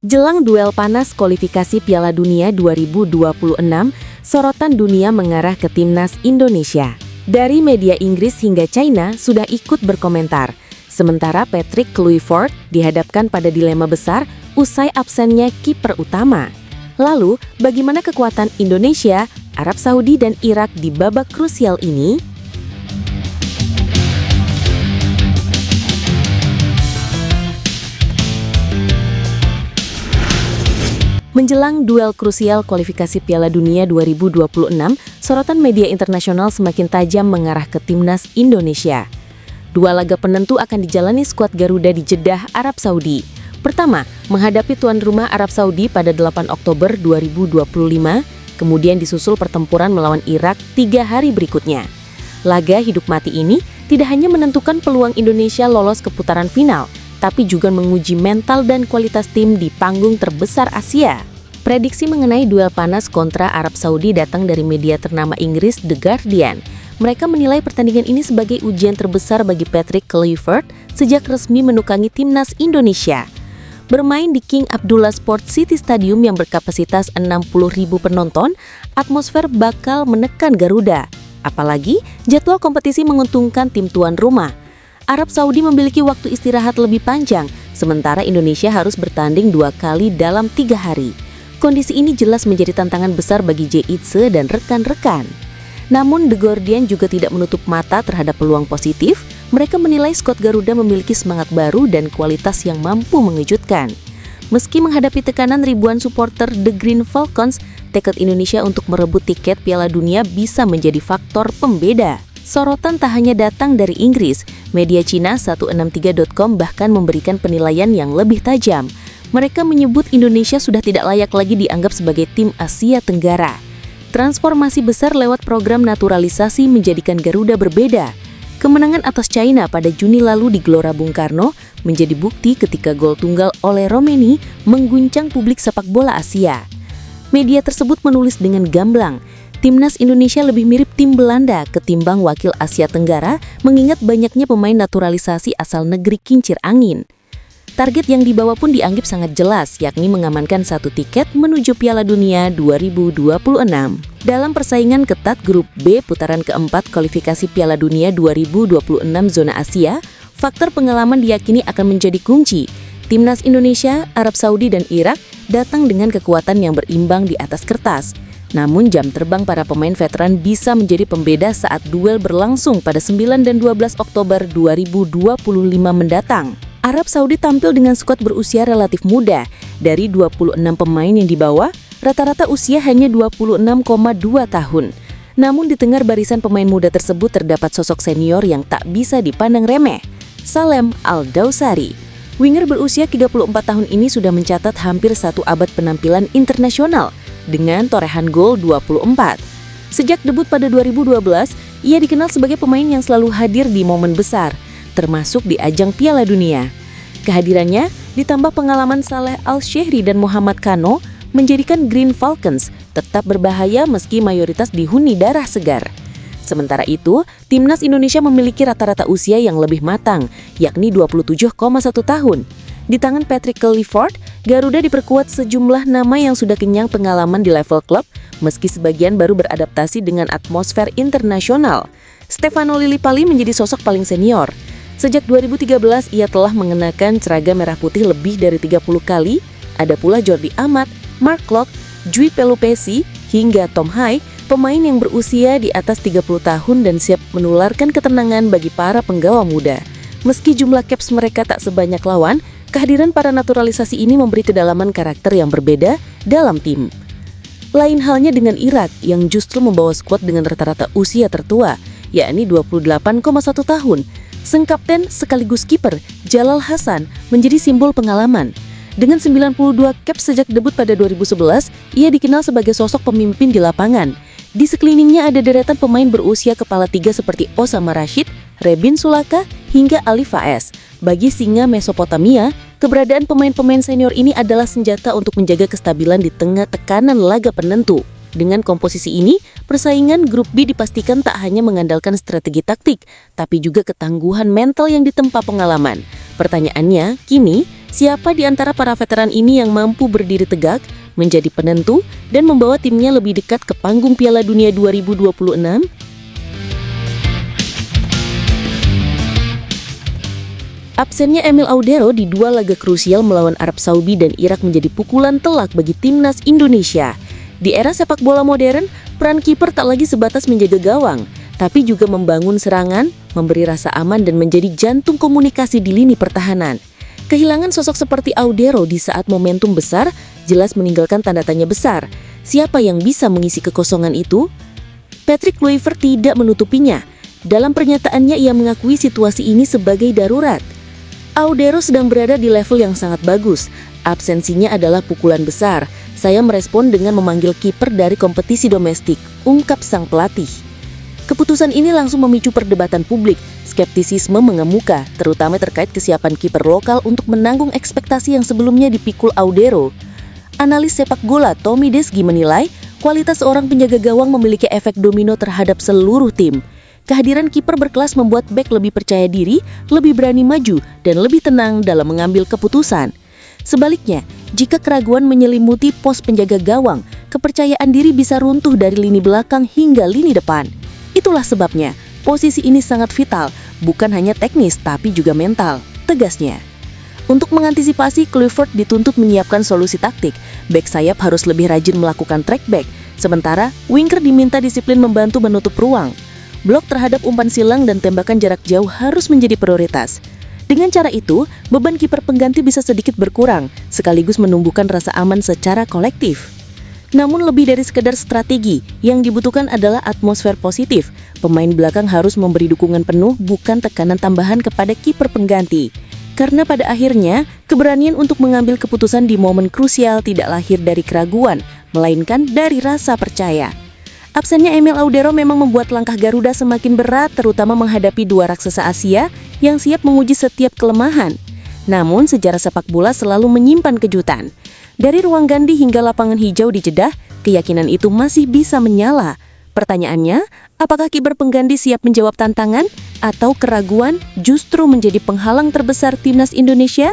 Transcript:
Jelang duel panas kualifikasi Piala Dunia 2026, sorotan dunia mengarah ke timnas Indonesia. Dari media Inggris hingga China sudah ikut berkomentar. Sementara Patrick Kluivert dihadapkan pada dilema besar usai absennya kiper utama. Lalu, bagaimana kekuatan Indonesia, Arab Saudi, dan Irak di babak krusial ini? Menjelang duel krusial kualifikasi Piala Dunia 2026, sorotan media internasional semakin tajam mengarah ke timnas Indonesia. Dua laga penentu akan dijalani skuad Garuda di Jeddah, Arab Saudi. Pertama, menghadapi tuan rumah Arab Saudi pada 8 Oktober 2025, kemudian disusul pertempuran melawan Irak 3 hari berikutnya. Laga hidup mati ini tidak hanya menentukan peluang Indonesia lolos ke putaran final, tapi juga menguji mental dan kualitas tim di panggung terbesar Asia. Prediksi mengenai duel panas kontra Arab Saudi datang dari media ternama Inggris The Guardian. Mereka menilai pertandingan ini sebagai ujian terbesar bagi Patrick Kluivert sejak resmi menukangi timnas Indonesia. Bermain di King Abdullah Sport City Stadium yang berkapasitas 60.000 penonton, atmosfer bakal menekan Garuda. Apalagi jadwal kompetisi menguntungkan tim tuan rumah. Arab Saudi memiliki waktu istirahat lebih panjang, sementara Indonesia harus bertanding 2 kali dalam 3 hari. Kondisi ini jelas menjadi tantangan besar bagi Jeize dan rekan-rekan. Namun, The Guardian juga tidak menutup mata terhadap peluang positif. Mereka menilai skuad Garuda memiliki semangat baru dan kualitas yang mampu mengejutkan. Meski menghadapi tekanan ribuan supporter The Green Falcons, tekad Indonesia untuk merebut tiket Piala Dunia bisa menjadi faktor pembeda. Sorotan tak hanya datang dari Inggris, media Cina 163.com bahkan memberikan penilaian yang lebih tajam. Mereka menyebut Indonesia sudah tidak layak lagi dianggap sebagai tim Asia Tenggara. Transformasi besar lewat program naturalisasi menjadikan Garuda berbeda. Kemenangan atas China pada Juni lalu di Gelora Bung Karno menjadi bukti ketika gol tunggal oleh Romeni mengguncang publik sepak bola Asia. Media tersebut menulis dengan gamblang, timnas Indonesia lebih mirip tim Belanda ketimbang wakil Asia Tenggara mengingat banyaknya pemain naturalisasi asal negeri kincir angin. Target yang dibawa pun dianggap sangat jelas, yakni mengamankan 1 tiket menuju Piala Dunia 2026. Dalam persaingan ketat Grup B putaran keempat kualifikasi Piala Dunia 2026 zona Asia, faktor pengalaman diyakini akan menjadi kunci. Timnas Indonesia, Arab Saudi, dan Irak datang dengan kekuatan yang berimbang di atas kertas. Namun jam terbang para pemain veteran bisa menjadi pembeda saat duel berlangsung pada 9 dan 12 Oktober 2025 mendatang. Arab Saudi tampil dengan skuad berusia relatif muda. Dari 26 pemain yang dibawa, rata-rata usia hanya 26,2 tahun. Namun di tengah barisan pemain muda tersebut terdapat sosok senior yang tak bisa dipandang remeh, Salem Al-Dawsari. Winger berusia 34 tahun ini sudah mencatat hampir 1 abad penampilan internasional, dengan torehan gol 24. Sejak debut pada 2012, ia dikenal sebagai pemain yang selalu hadir di momen besar, termasuk di ajang Piala Dunia. Kehadirannya ditambah pengalaman Saleh Al-Shehri dan Muhammad Kano menjadikan Green Falcons tetap berbahaya meski mayoritas dihuni darah segar. Sementara itu, timnas Indonesia memiliki rata-rata usia yang lebih matang, yakni 27,1 tahun. Di tangan Patrick Kluivert, Garuda diperkuat sejumlah nama yang sudah kenyang pengalaman di level klub, meski sebagian baru beradaptasi dengan atmosfer internasional. Stefano Lillipali menjadi sosok paling senior. Sejak 2013, ia telah mengenakan seragam merah putih lebih dari 30 kali. Ada pula Jordi Amat, Mark Klok, Dwi Pelupesi, hingga Tom Hai, pemain yang berusia di atas 30 tahun dan siap menularkan ketenangan bagi para penggawa muda. Meski jumlah caps mereka tak sebanyak lawan, kehadiran para naturalisasi ini memberi kedalaman karakter yang berbeda dalam tim. Lain halnya dengan Irak yang justru membawa skuad dengan rata-rata usia tertua, yakni 28,1 tahun. Sang kapten sekaligus kiper, Jalal Hasan, menjadi simbol pengalaman. Dengan 92 caps sejak debut pada 2011, ia dikenal sebagai sosok pemimpin di lapangan. Di sekelilingnya ada deretan pemain berusia kepala 3 seperti Osama Rashid, Rebin Sulaka, hingga Ali Faez. Bagi singa Mesopotamia, keberadaan pemain-pemain senior ini adalah senjata untuk menjaga kestabilan di tengah tekanan laga penentu. Dengan komposisi ini, persaingan grup B dipastikan tak hanya mengandalkan strategi taktik, tapi juga ketangguhan mental yang ditempa pengalaman. Pertanyaannya, kini, Siapa di antara para veteran ini yang mampu berdiri tegak, menjadi penentu, dan membawa timnya lebih dekat ke panggung Piala Dunia 2026? Absennya Emil Audero di dua laga krusial melawan Arab Saudi dan Irak menjadi pukulan telak bagi timnas Indonesia. Di era sepak bola modern, peran kiper tak lagi sebatas menjaga gawang, tapi juga membangun serangan, memberi rasa aman dan menjadi jantung komunikasi di lini pertahanan. Kehilangan sosok seperti Audero di saat momentum besar jelas meninggalkan tanda tanya besar. Siapa yang bisa mengisi kekosongan itu? Patrick Kluivert tidak menutupinya. Dalam pernyataannya ia mengakui situasi ini sebagai darurat. Audero sedang berada di level yang sangat bagus. Absensinya adalah pukulan besar. Saya merespon dengan memanggil kiper dari kompetisi domestik, ungkap sang pelatih. Keputusan ini langsung memicu perdebatan publik. Skeptisisme mengemuka, terutama terkait kesiapan kiper lokal untuk menanggung ekspektasi yang sebelumnya dipikul Audero. Analis sepak bola Tommy Desgi menilai, kualitas seorang penjaga gawang memiliki efek domino terhadap seluruh tim. Kehadiran kiper berkelas membuat bek lebih percaya diri, lebih berani maju, dan lebih tenang dalam mengambil keputusan. Sebaliknya, jika keraguan menyelimuti pos penjaga gawang, kepercayaan diri bisa runtuh dari lini belakang hingga lini depan. Itulah sebabnya, posisi ini sangat vital, bukan hanya teknis tapi juga mental, tegasnya. Untuk mengantisipasi, Kluivert dituntut menyiapkan solusi taktik. Bek sayap harus lebih rajin melakukan track back, sementara winger diminta disiplin membantu menutup ruang. Blok terhadap umpan silang dan tembakan jarak jauh harus menjadi prioritas. Dengan cara itu, beban kiper pengganti bisa sedikit berkurang, sekaligus menumbuhkan rasa aman secara kolektif. Namun lebih dari sekedar strategi, yang dibutuhkan adalah atmosfer positif. Pemain belakang harus memberi dukungan penuh, bukan tekanan tambahan kepada kiper pengganti. Karena pada akhirnya, keberanian untuk mengambil keputusan di momen krusial tidak lahir dari keraguan, melainkan dari rasa percaya. Absennya Emil Audero memang membuat langkah Garuda semakin berat, terutama menghadapi dua raksasa Asia yang siap menguji setiap kelemahan. Namun, sejarah sepak bola selalu menyimpan kejutan. Dari ruang ganti hingga lapangan hijau di Jeddah, keyakinan itu masih bisa menyala. Pertanyaannya, apakah kiper pengganti siap menjawab tantangan? Atau keraguan justru menjadi penghalang terbesar timnas Indonesia?